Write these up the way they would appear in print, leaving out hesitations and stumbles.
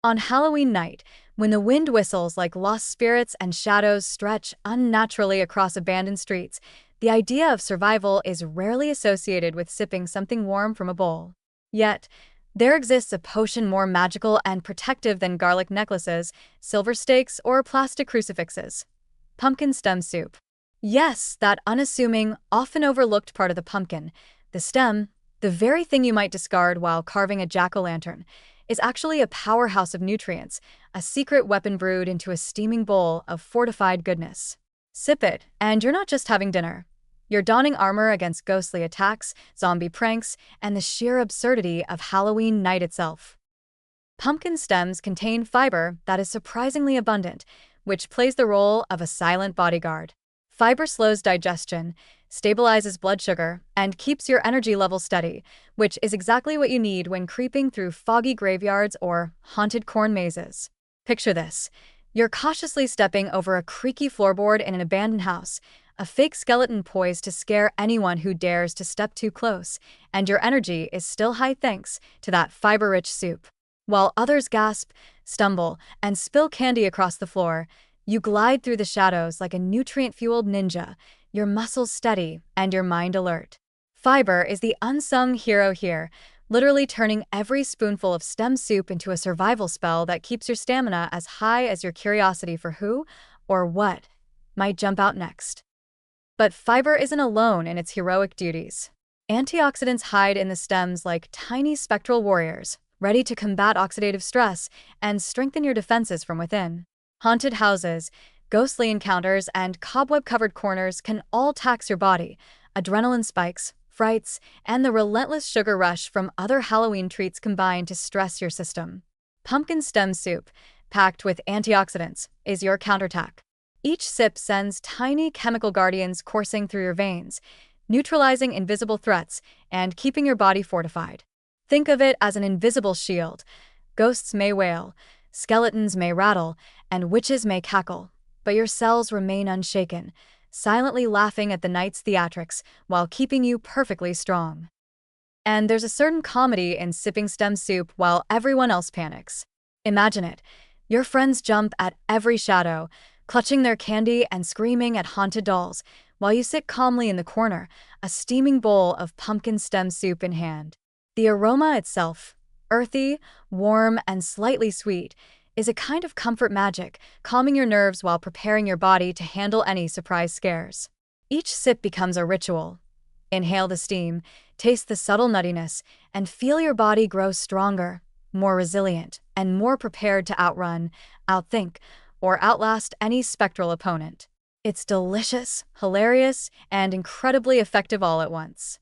On Halloween night, when the wind whistles like lost spirits and shadows stretch unnaturally across abandoned streets, the idea of survival is rarely associated with sipping something warm from a bowl. Yet, there exists a potion more magical and protective than garlic necklaces, silver stakes, or plastic crucifixes: pumpkin stem soup. Yes, that unassuming, often overlooked part of the pumpkin, the stem, the very thing you might discard while carving a jack-o'-lantern, is actually a powerhouse of nutrients, a secret weapon brewed into a steaming bowl of fortified goodness. Sip it, and you're not just having dinner. You're donning armor against ghostly attacks, zombie pranks, and the sheer absurdity of Halloween night itself. Pumpkin stems contain fiber that is surprisingly abundant, which plays the role of a silent bodyguard. Fiber slows digestion, stabilizes blood sugar, and keeps your energy level steady, which is exactly what you need when creeping through foggy graveyards or haunted corn mazes. Picture this. You're cautiously stepping over a creaky floorboard in an abandoned house, a fake skeleton poised to scare anyone who dares to step too close, and your energy is still high thanks to that fiber-rich soup. While others gasp, stumble, and spill candy across the floor, you glide through the shadows like a nutrient-fueled ninja, your muscles steady and your mind alert. Fiber is the unsung hero here, literally turning every spoonful of stem soup into a survival spell that keeps your stamina as high as your curiosity for who, or what, might jump out next. But fiber isn't alone in its heroic duties. Antioxidants hide in the stems like tiny spectral warriors, ready to combat oxidative stress and strengthen your defenses from within. Haunted houses, ghostly encounters, and cobweb-covered corners can all tax your body. Adrenaline spikes, frights, and the relentless sugar rush from other Halloween treats combine to stress your system. Pumpkin stem soup, packed with antioxidants, is your counterattack. Each sip sends tiny chemical guardians coursing through your veins, neutralizing invisible threats and keeping your body fortified. Think of it as an invisible shield. Ghosts may wail, skeletons may rattle, and witches may cackle, but your cells remain unshaken, silently laughing at the night's theatrics while keeping you perfectly strong. And there's a certain comedy in sipping stem soup while everyone else panics. Imagine it. Your friends jump at every shadow, clutching their candy and screaming at haunted dolls, while you sit calmly in the corner, a steaming bowl of pumpkin stem soup in hand. The aroma itself, earthy, warm, and slightly sweet, is a kind of comfort magic, calming your nerves while preparing your body to handle any surprise scares. Each sip becomes a ritual. Inhale the steam, taste the subtle nuttiness, and feel your body grow stronger, more resilient, and more prepared to outrun, outthink, or outlast any spectral opponent. It's delicious, hilarious, and incredibly effective all at once.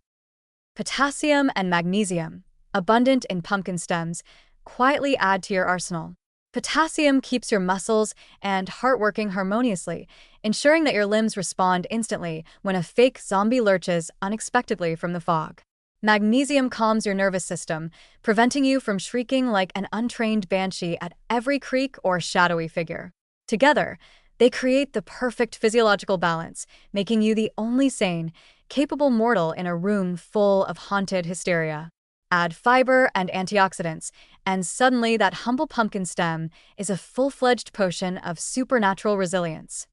Potassium and magnesium, abundant in pumpkin stems, quietly add to your arsenal. Potassium keeps your muscles and heart working harmoniously, ensuring that your limbs respond instantly when a fake zombie lurches unexpectedly from the fog. Magnesium calms your nervous system, preventing you from shrieking like an untrained banshee at every creak or shadowy figure. Together, they create the perfect physiological balance, making you the only sane, capable mortal in a room full of haunted hysteria. Add fiber and antioxidants, and suddenly that humble pumpkin stem is a full-fledged potion of supernatural resilience.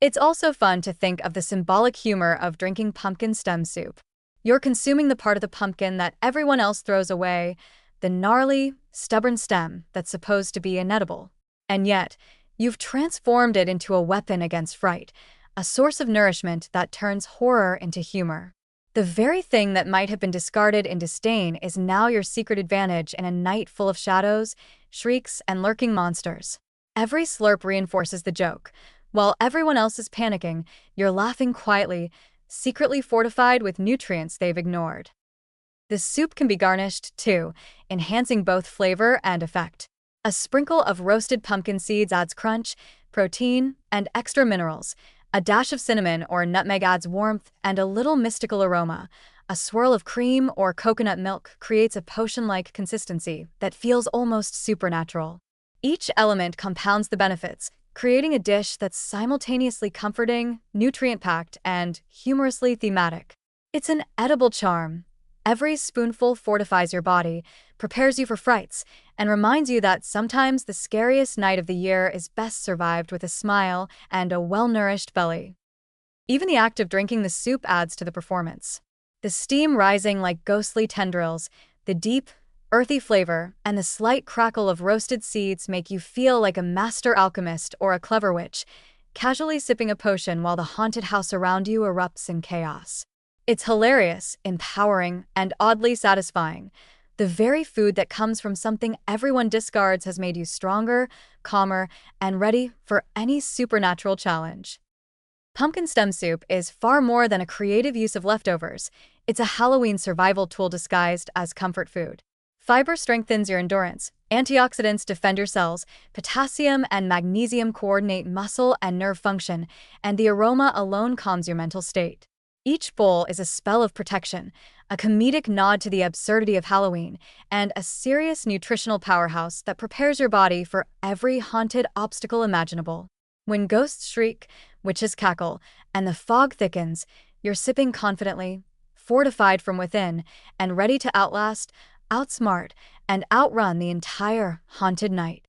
It's also fun to think of the symbolic humor of drinking pumpkin stem soup. You're consuming the part of the pumpkin that everyone else throws away, the gnarly, stubborn stem that's supposed to be inedible. And yet, you've transformed it into a weapon against fright, a source of nourishment that turns horror into humor. The very thing that might have been discarded in disdain is now your secret advantage in a night full of shadows, shrieks, and lurking monsters. Every slurp reinforces the joke. While everyone else is panicking, you're laughing quietly, secretly fortified with nutrients they've ignored. The soup can be garnished, too, enhancing both flavor and effect. A sprinkle of roasted pumpkin seeds adds crunch, protein, and extra minerals. A dash of cinnamon or nutmeg adds warmth and a little mystical aroma. A swirl of cream or coconut milk creates a potion-like consistency that feels almost supernatural. Each element compounds the benefits, creating a dish that's simultaneously comforting, nutrient-packed, and humorously thematic. It's an edible charm, Every spoonful fortifies your body, prepares you for frights, and reminds you that sometimes the scariest night of the year is best survived with a smile and a well-nourished belly. Even the act of drinking the soup adds to the performance. The steam rising like ghostly tendrils, the deep, earthy flavor, and the slight crackle of roasted seeds make you feel like a master alchemist or a clever witch, casually sipping a potion while the haunted house around you erupts in chaos. It's hilarious, empowering, and oddly satisfying. The very food that comes from something everyone discards has made you stronger, calmer, and ready for any supernatural challenge. Pumpkin stem soup is far more than a creative use of leftovers. It's a Halloween survival tool disguised as comfort food. Fiber strengthens your endurance, antioxidants defend your cells, potassium and magnesium coordinate muscle and nerve function, and the aroma alone calms your mental state. Each bowl is a spell of protection, a comedic nod to the absurdity of Halloween, and a serious nutritional powerhouse that prepares your body for every haunted obstacle imaginable. When ghosts shriek, witches cackle, and the fog thickens, you're sipping confidently, fortified from within, and ready to outlast, outsmart, and outrun the entire haunted night.